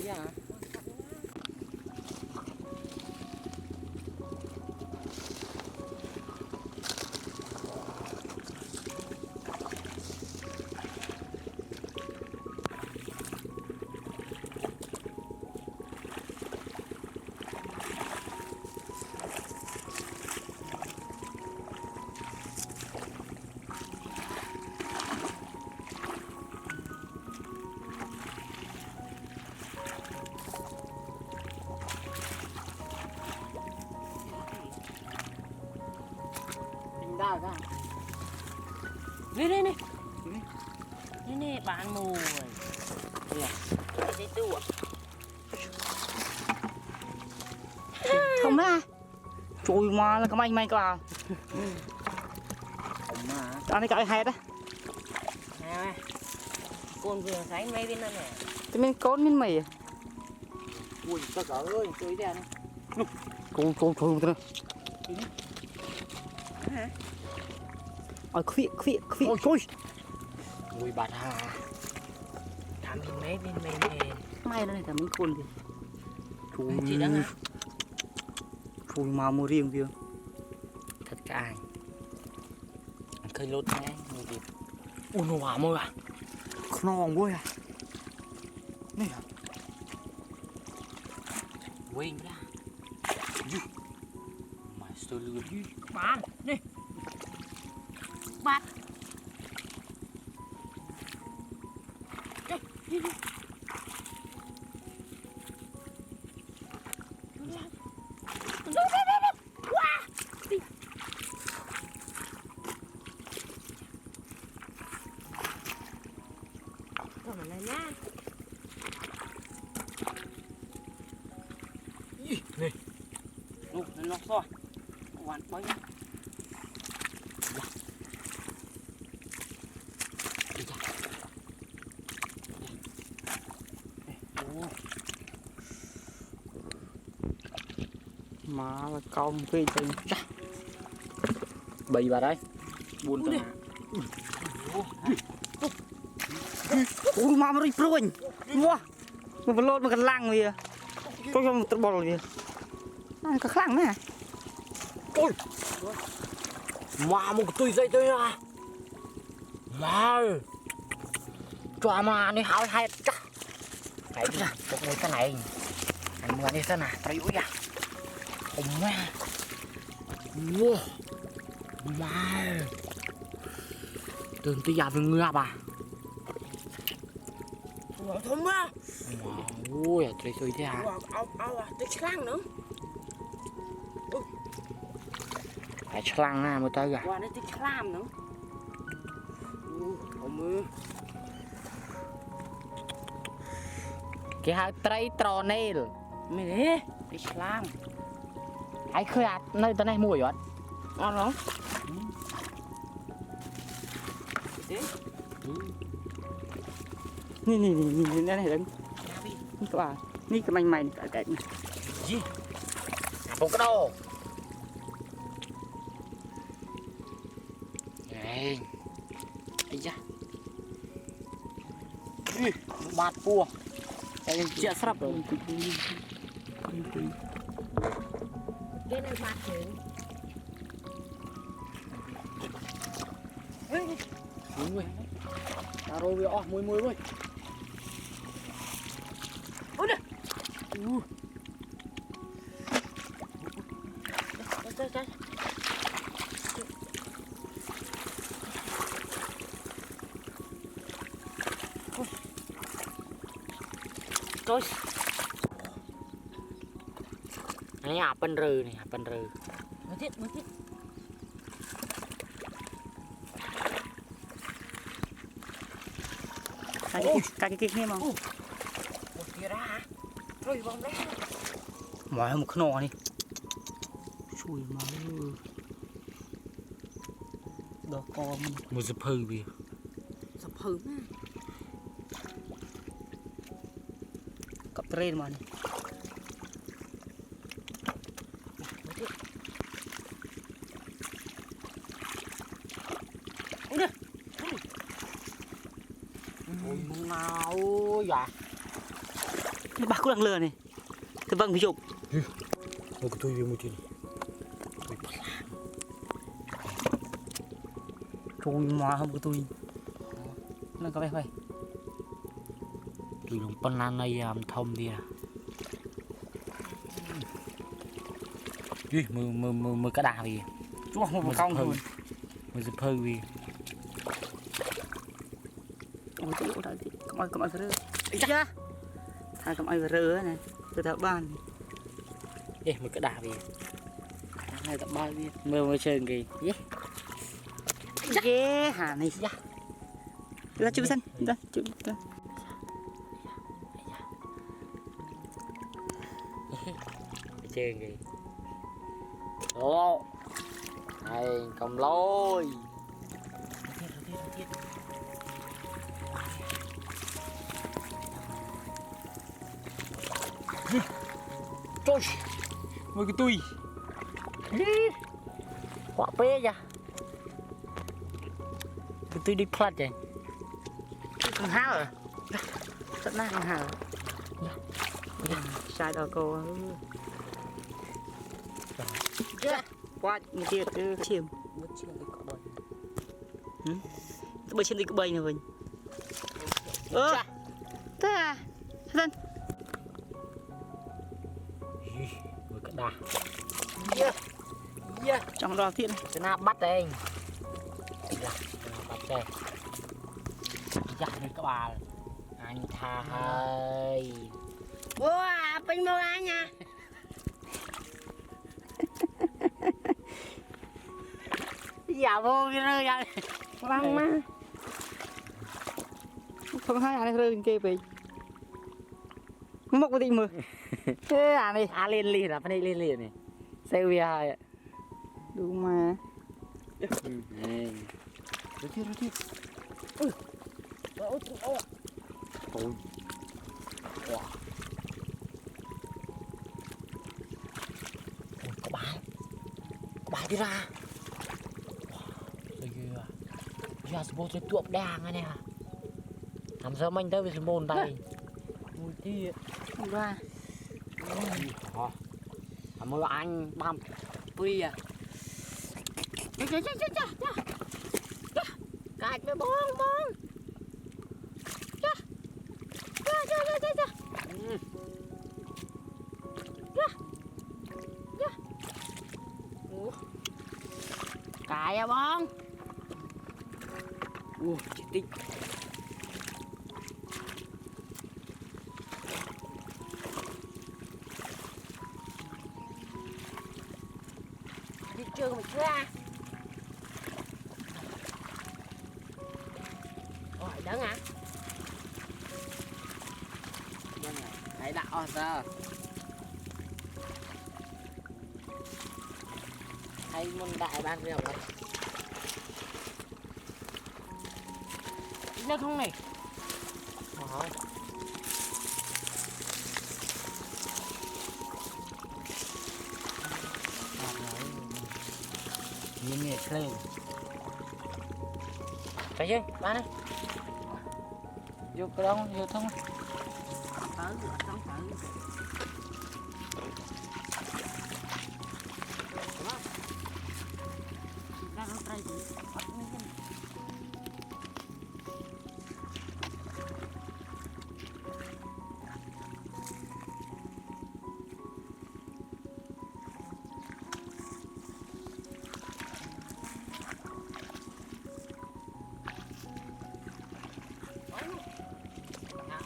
Iya. Đào ra. Này. Này bán mùi. Kìa. Cái tủ. Không á. Chui mà là cái mày vào. Không mà. Đó này cái hẹt á. Nè. Con vừa sánh mấy bên đó nè. Cái mình côn mình mày. Ui, tao cỡ ơi, chơi ra này. Chui tao. Hả? Ôi khỉ. Ôi chui. Ui bạt hà. Thảm bên mấy bên mày. May đây là mình côn kìa. Chui. Chị đang hả? Chui mà mua riêng kìa. Thật cả. Khơi lốt nè, người Việt. Ui nó hỏa môi à. Non quá à. Này à. Quên ra. Mà sao lừa đi. Bán, đi. Bắt. Đi. Quá. Đi. Rồi mà lên nha. Này. Ủa, nó rồi. Hoàn bơi nhá. Mà là con phi tình chắc. Bì vào đây. Buồn tao. Ủa mà đi pruin. Wow. Mà lột mà cái lăng kìa. Tôi cho một tật bò kìa. Cái lăng nè. Ôi. Mà một cái dây tôi à. Mà. Cho mà đi hỏi hai chắc. Hãy đi ra, một người thế này. Anh mua đi thế nào, tao yếu ra. Ông nha. Wow. Mà. Tưởng tôi giả với người à bà. Ủa thơm á. Ôi, trời ơi thế hả? Ôi, tôi chăng nữa. Phải chăng nè mới tới kìa. Ôi, nó tôi chăng nữa. Ông ơi. Cái hai trai trò nail. Mày đi, tôi chăng. Ai khơi nơi tới này mua rồi. Ngon không? Nhìn đây này đứng. Các bạn, ní cái mày cái gì? Không có đâu. Này. Ây da. Bát cua. cái chia sắp rồi. Cái này bát thử. Mùi. Tao rồi với mùi ơi. Ôi nè. Đây. Trời. Này apel rừ này, apel rừ. Mới thiết. Cái nghe mà. Một kia ra hả? Rồi vòng đấy. Mỏi một nọ đi. Chui mà. Đó con. Một dập hư bìa. Dập hư mà. Cặp trên mà này. Ôi nè. Ôi mong nào dạ. Bà cũng đang lừa này. Thì vâng ví dụ. Một cái tôi đi một chuyện. Trời mà không có tôi. Nó có vẻ vậy. Tôi dùng pan lan này làm thông đi à. Ui, mưa cá đà gì. Chúa không có không luôn. Mưa dập hơi gì. Ôi trời ơi, cầm ai vừa rơ. Hai cầm ai vừa rơ này. Từ thảo ban. Ê, mưa cá đà gì. Hai tập ba đi. Mưa trơn kì. Ghê hả này. Ra chụp sân. Ra chụp. Chơi kì. Ồ. Này, cầm lôi. Trời. Mời cái tui. Quả bê ra. Cái tui đi plat vậy. Con hao rồi. Rất nát con hao. Sai đó cô. Quá một chiếc chim. Một chiếc cái cọ đôi. Tôi bơi trên đây có bơi nè mình. Thế à? Dân. Mưa cá đà. Trong đó thiệt này. Cái nào bắt đây. Bắt đây. Dạ đi các bà. Anh tha ơi. Wow, pin mua ra nha. Dạ vô cái nơi vậy. Vâng mà. Không hai anh rơi kia về. Mốc cái gì mà. Thế à này. À lên liền à, phải lên liền này. Xe vi hai ạ. Đúng mà. Rồi thiệt. Ôi. Wow. Có bài đi ra. Wow. Giờ bố tôi tuộm đang nè. Làm sao mình tới với môn đây. Mùi kia. Không ra. Cảm ơn anh băm. Tuy à. Cạch với bông. Cài à bông. Chị tích. Đi trường mình ra. Ôi đỡ hả? Thấy đạo sao? Hay môn đại ban rượu lắm. Đâu không này? Đó. Nhìn nhiệt lên. Phải chứ, bán đây. Vô cái đông, vô thông. Tới, không tới. Ra đâu trai gì? Bắt mấy cái.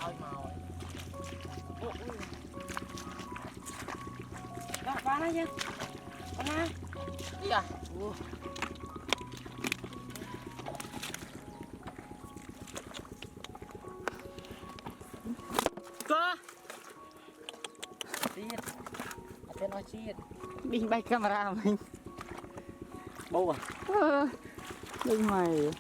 Ôi màu. Đó, bán đây chứ. Bán đây. Đi à? Cơ. Chiên. Tên nói chiên. Đi bay camera mình. Bố à? Đi mày.